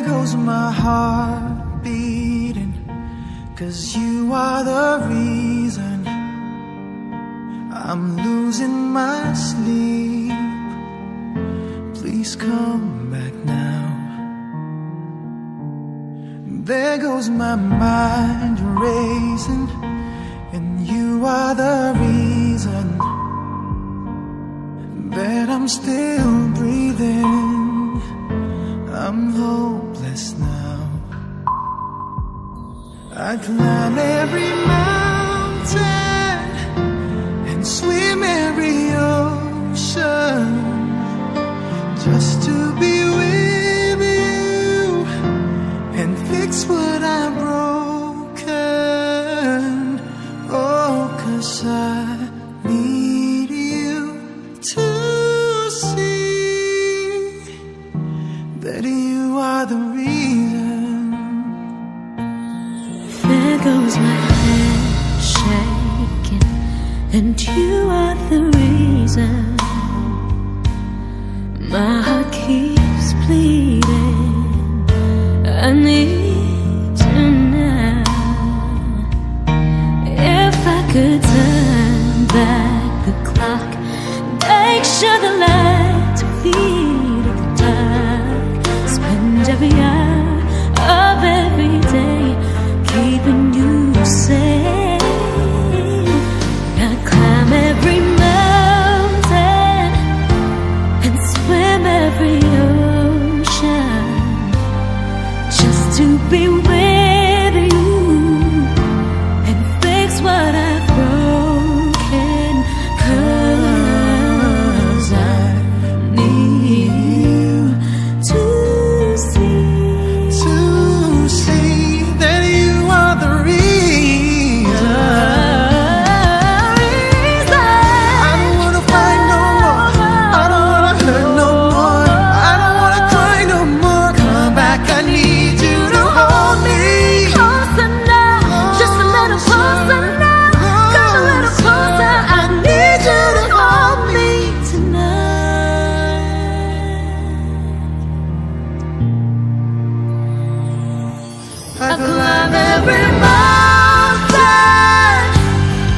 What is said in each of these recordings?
goes my heart beating, 'cause you are the reason I'm losing my sleep. Please come back now. There goes my mind racing, and you are the reason that I'm still breathing. I'm hopeless now. I climb every mountain and swim every ocean just to be with you and fix what I've broken. Oh, 'cause I need you to see that you are the reason. There goes my head shaking, and you are the reason. My heart keeps bleeding. I need you now. If I could turn back the clock, make sure the lights feed at the dark, spend every hour of every day keeping you safe. I'd climb every mountain and swim every ocean just to be with you and fix what I've broken. 'Cause I need you to see that you are the reason. I don't wanna fight no more. I don't wanna hurt no more. I don't wanna cry no more. Come back, I need you to hold me closer now, just a little closer now. Come a little closer. I need you to hold me tonight. I climb every mountain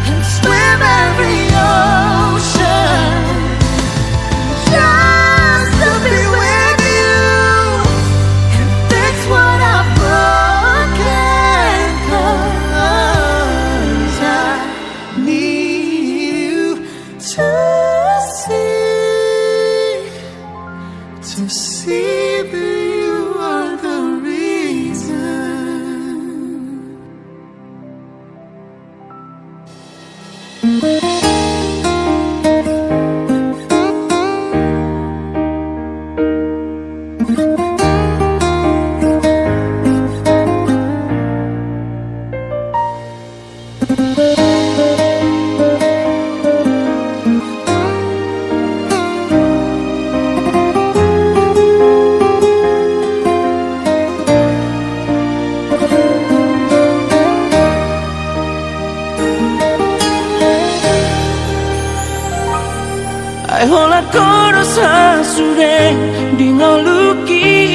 and swim every ocean just to be with you and fix what I've broken. 'Cause I need you to see that you are the reason. Ai hola koro sa sureng di ngoluki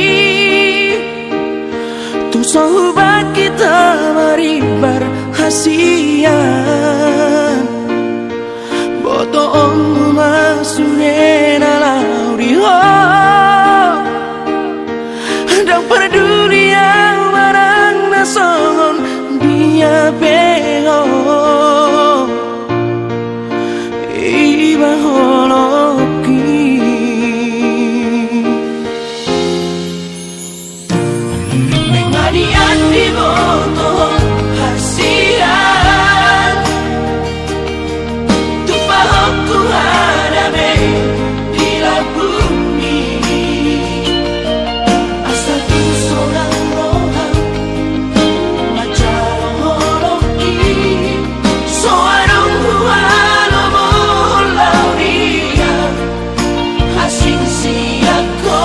tu sahubat kita maribar hasian boto ong masurena lauri ho dang peduli yang barang nason dia pengo iba holoki mengadian di boto hasian tu pahokku hadabe di bumi asal tu seorang rohan macam holoki soarong hualo lauria asing siako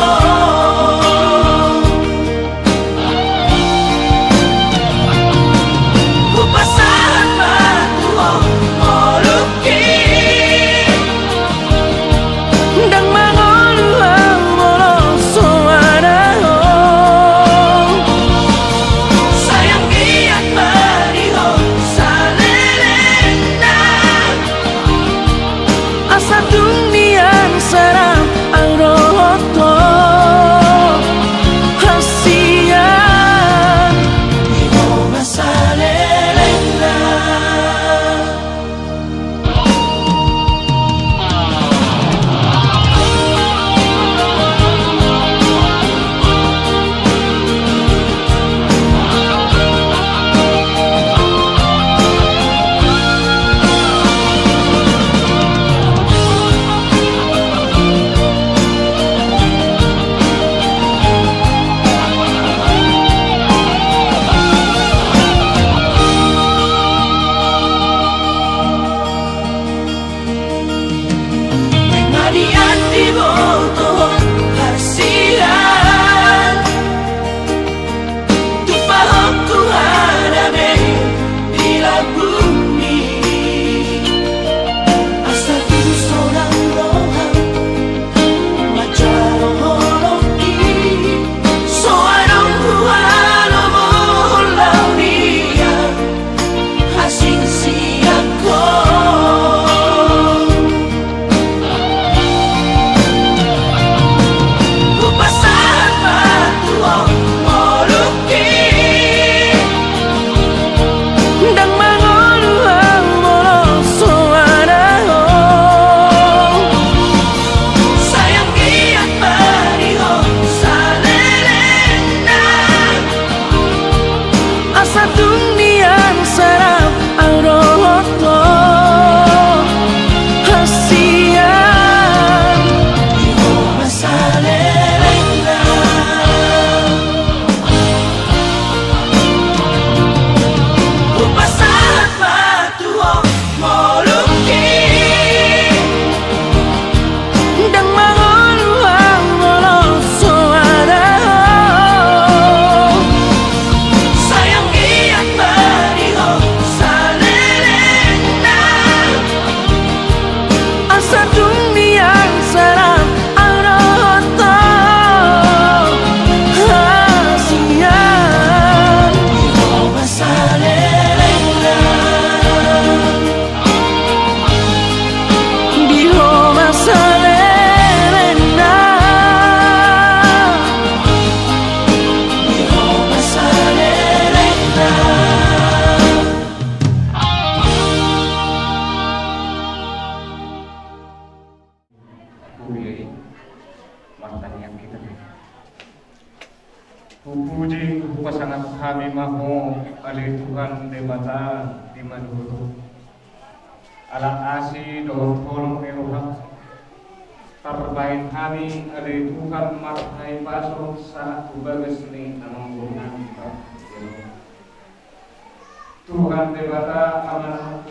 Puji pasangat kami maho ali Tuhan debata di manuhuru ala asi dohon tolong erohak terbaik kami ali Tuhan marhai paso saat tubagas ni amang bulan Tuhan debata amanah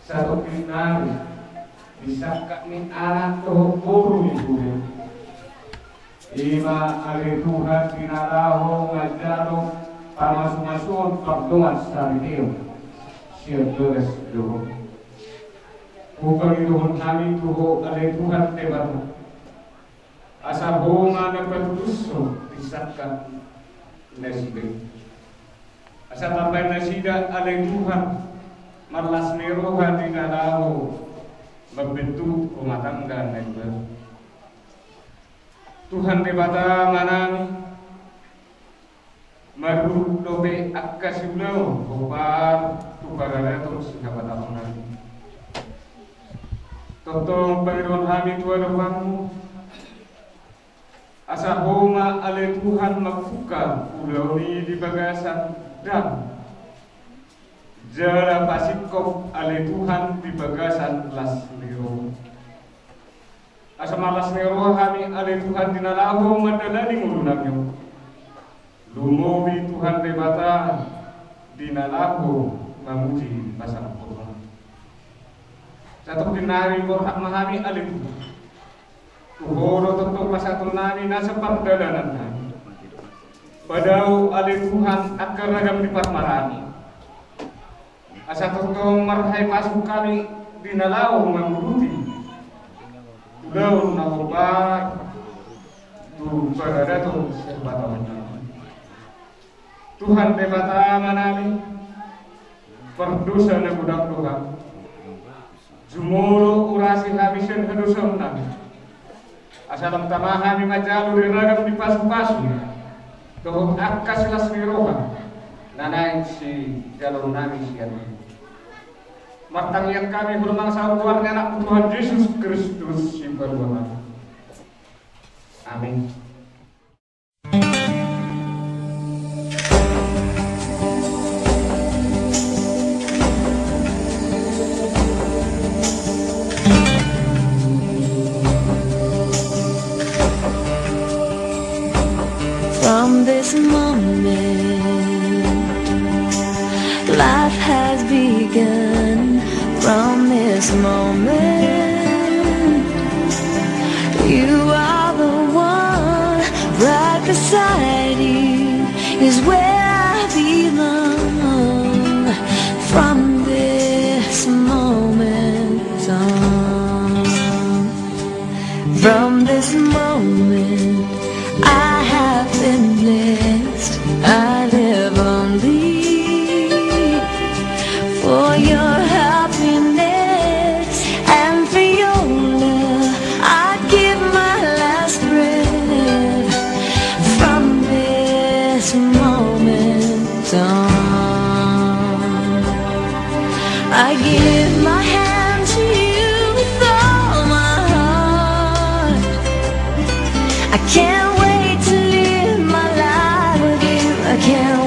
satu pinang bisa kami anak toh buru ibu Ima ali Tuhan pinaraho ngajaro pamas-masun pagduan sa rineo siya beres doon. Kukang iluhon kami tuho ali Tuhan tebato. Asa ho nga nagpatutuso isaka nasibay. Asa tambay nasida ali Tuhan marlas meroha dinaraho magbentuk kumatanggan nagbar. Tuhan debata manami maru dobe akasiulau kopar tukararato singkapat apungan totong Panginoon kami Tuhan Tuhanmu asa homa ale Tuhan magfuka ulau ni di bagasan dan jara pasikop ale Tuhan di bagasan las liro asa malas nero kami ali Tuhan dinalaho madalani ngulunagyo lumobi Tuhan debata dinalaho mamuji pasang kurma satu dinari borhak mahami ali tuhoro tentang pasatul nami nasa pardalanan kami padau ali Tuhan akar ragam lipat marani asa tentang marhai pasuk kami dinalaho mamuruti daun nakobar tu berada tu sebatang Tuhan debata manami perdosa na budak Tuhan jumuro urasi habisan kedosa nami asalam tamahami majalu diragam di pasu-pasu toh akas las miroha nanain si jalur nami sian matang yang kami bermangsa keluarga anak Tuhan Yesus Kristus si berdoa. Amin. From this moment, life has begun. From this moment, you are the one. Right beside you is where I belong. From this moment on, from this moment, I have been blessed. I live only for your happiness and for your love. I give my last breath. From this moment on, I give my hand to you with all my heart. I can't wait to live my life with you. I can't